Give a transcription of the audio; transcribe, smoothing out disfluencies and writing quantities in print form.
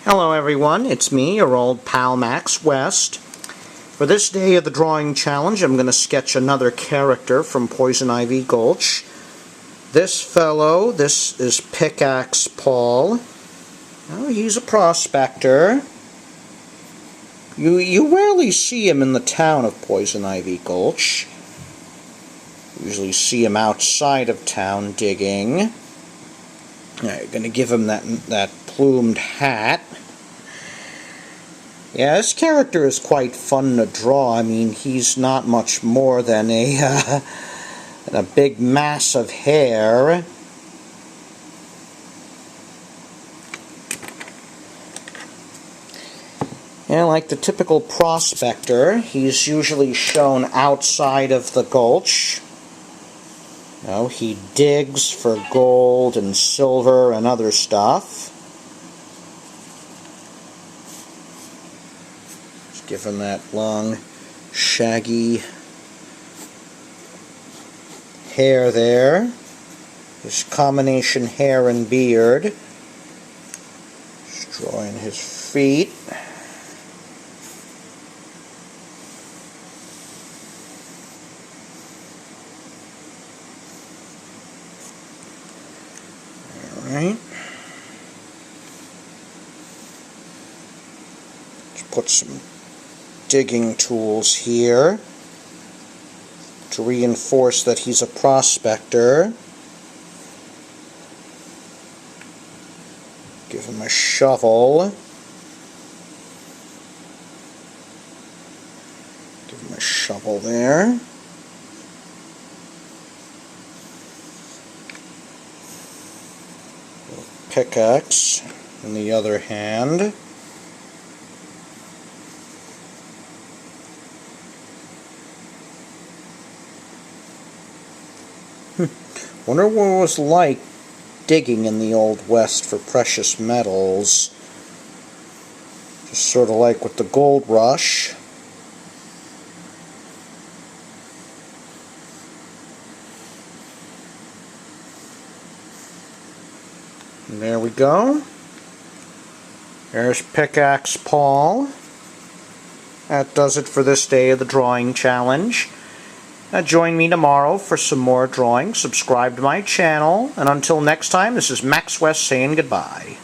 Hello everyone, it's me, your old pal Max West. For this day of the drawing challenge, I'm going to sketch another character from Poison Ivy Gulch. This fellow, this is Pickaxe Paul. Well, he's a prospector. You rarely see him in the town of Poison Ivy Gulch. You usually see him outside of town digging. Now, you're going to give him that plumed hat. Yeah, this character is quite fun to draw. I mean, he's not much more than a big mass of hair. And like the typical prospector, he's usually shown outside of the gulch. You know, he digs for gold and silver and other stuff. Just give him that long, shaggy hair there. His combination hair and beard. Just drawing his feet. Alright. Let's put some digging tools here to reinforce that he's a prospector. Give him a shovel. Give him a shovel there. Pickaxe in the other hand. Wonder what it was like digging in the Old West for precious metals. Just sort of like with the gold rush. And there we go. There's Pickaxe Paul. That does it for this day of the drawing challenge. Join me tomorrow for some more drawing. Subscribe to my channel. And until next time, this is Max West saying goodbye.